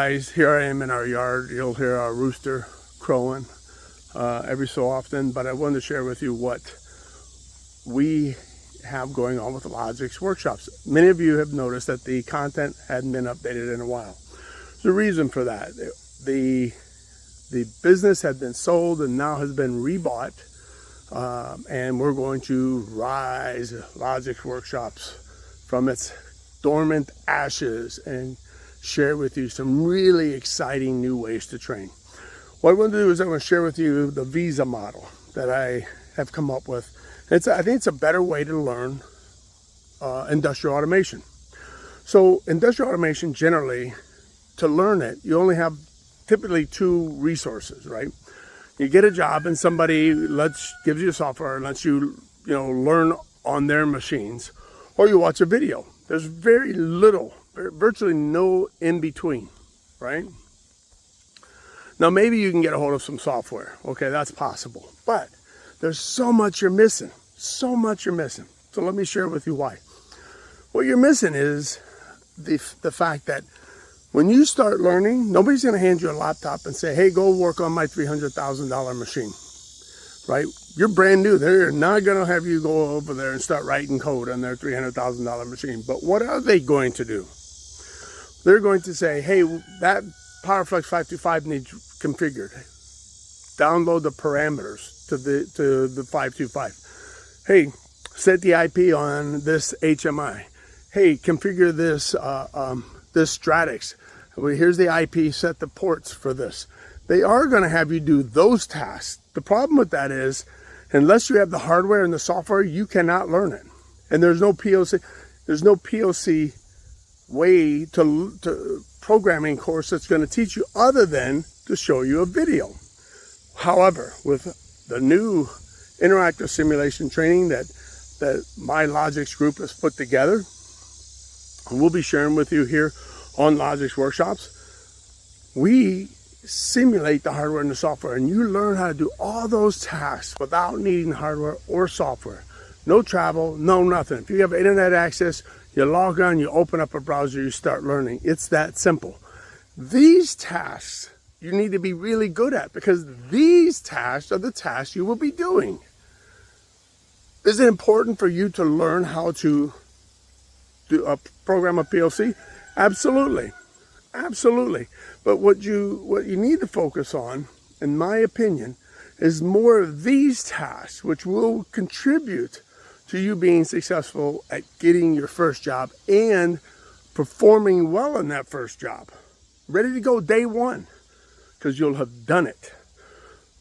Guys, here I am in our yard. You'll hear our rooster crowing every so often, but I wanted to share with you what we have going on with the Logix workshops. Many of you have noticed that the content hadn't been updated in a while. There's a reason for that. The business had been sold and now has been rebought, and we're going to rise Logix workshops from its dormant ashes and share with you some really exciting new ways to train. What I want to do is I'm going to share with you the V.I.S.A model that I have come up with. I think it's a better way to learn industrial automation. So industrial automation, generally, to learn it, you only have typically two resources, right? You get a job and somebody gives you software and lets you learn on their machines, or you watch a video. There's very little, virtually no in between, right? Now maybe you can get a hold of some software. Okay, that's possible. But there's so much you're missing. So much you're missing. So let me share with you why. What you're missing is the fact that when you start learning, nobody's going to hand you a laptop and say, hey, go work on my $300,000 machine, right? You're brand new. They're not going to have you go over there and start writing code on their $300,000 machine. But what are they going to do? They're going to say, hey, that Powerflex 525 needs configured. Download the parameters to the 525. Hey, set the IP on this HMI. Hey, configure this this Stratix. Well, here's the IP, set the ports for this. They are going to have you do those tasks. The problem with that is, unless you have the hardware and the software, you cannot learn it. And there's no POC. There's no POC way to programming course that's going to teach you other than to show you a video. However, with the new interactive simulation training that my Logix group has put together, and we'll be sharing with you here on Logix workshops, we simulate the hardware and the software, and you learn how to do all those tasks without needing hardware or software. No travel, no nothing. If you have internet access, you log on, you open up a browser, you start learning. It's that simple. These tasks you need to be really good at, because these tasks are the tasks you will be doing. Is it important for you to learn how to program a PLC? Absolutely. Absolutely. But what you need to focus on, in my opinion, is more of these tasks, which will contribute to you being successful at getting your first job and performing well in that first job. Ready to go day one, because you'll have done it.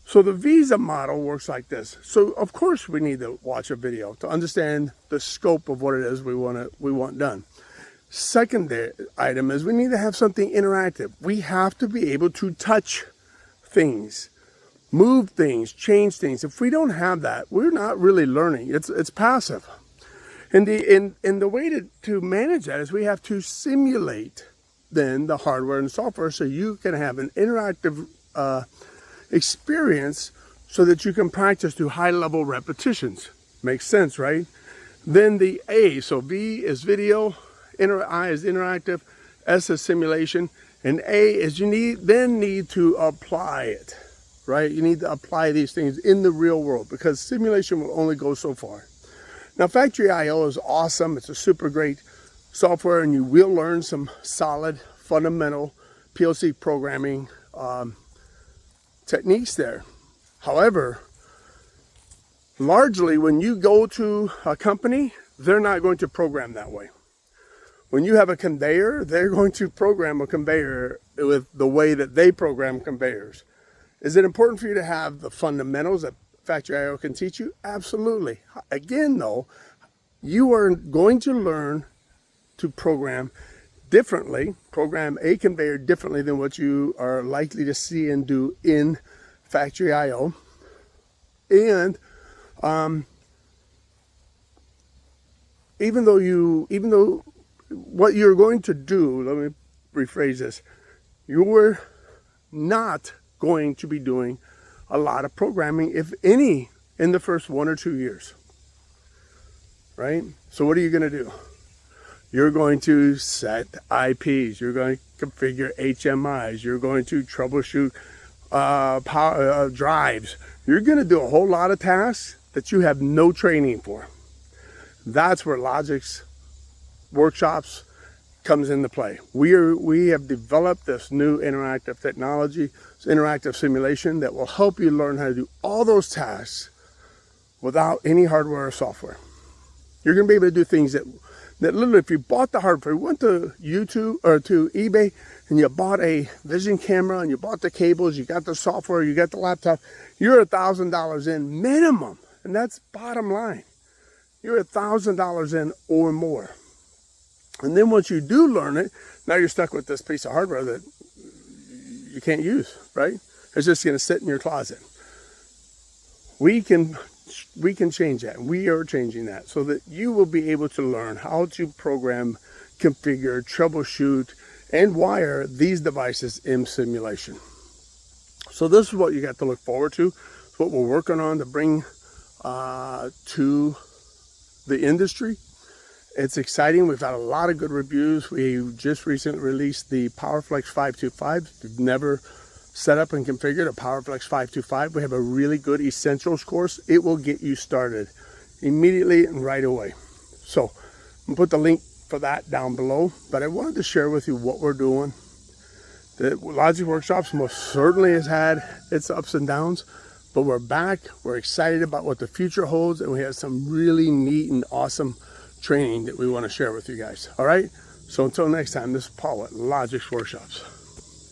So the V.I.S.A model works like this. So of course we need to watch a video to understand the scope of what it is we want done. Second item is we need to have something interactive. We have to be able to touch things, move things, change things. If we don't have that, we're not really learning. It's passive. And the way to manage that is we have to simulate then the hardware and software so you can have an interactive experience so that you can practice to high-level repetitions. Makes sense, right? Then the A, so V is video, I is interactive, S is simulation, and A is you need to apply it, right? You need to apply these things in the real world, because simulation will only go so far. Now, Factory I/O is awesome. It's a super great software, and you will learn some solid, fundamental PLC programming techniques there. However, largely when you go to a company, they're not going to program that way. When you have a conveyor, they're going to program a conveyor with the way that they program conveyors. Is it important for you to have the fundamentals that Factory I/O can teach you? Absolutely. Again, though, you are going to learn to program differently, program a conveyor differently than what you are likely to see and do in Factory I/O. And even though what you're going to do, let me rephrase this, you're not going to be doing a lot of programming, if any, in the first 1 or 2 years, right? So what are you going to do? You're going to set IPs. You're going to configure HMIs. You're going to troubleshoot power drives. You're going to do a whole lot of tasks that you have no training for. That's where Logix workshops comes into play. We have developed this new interactive technology, interactive simulation that will help you learn how to do all those tasks without any hardware or software. You're going to be able to do things that literally, if you bought the hardware, you went to YouTube or to eBay and you bought a vision camera and you bought the cables, you got the software, you got the laptop, you're $1,000 in minimum. And that's bottom line. You're $1,000 in or more. And then once you do learn it, now you're stuck with this piece of hardware that you can't use, right? It's just going to sit in your closet. We can change that. We are changing that so that you will be able to learn how to program, configure, troubleshoot, and wire these devices in simulation. So this is what you got to look forward to. It's what we're working on to bring to the industry. It's exciting. We've had a lot of good reviews. We just recently released the Powerflex 525. If you've never set up and configured a Powerflex 525, we have a really good essentials course. It will get you started immediately and right away. So I'll put the link for that down below. But I wanted to share with you what we're doing. The Logix Workshops most certainly has had its ups and downs, but we're back. We're excited about what the future holds, and we have some really neat and awesome training that we want to share with you guys. All right, so until next time, this is Paul at Logix Workshops.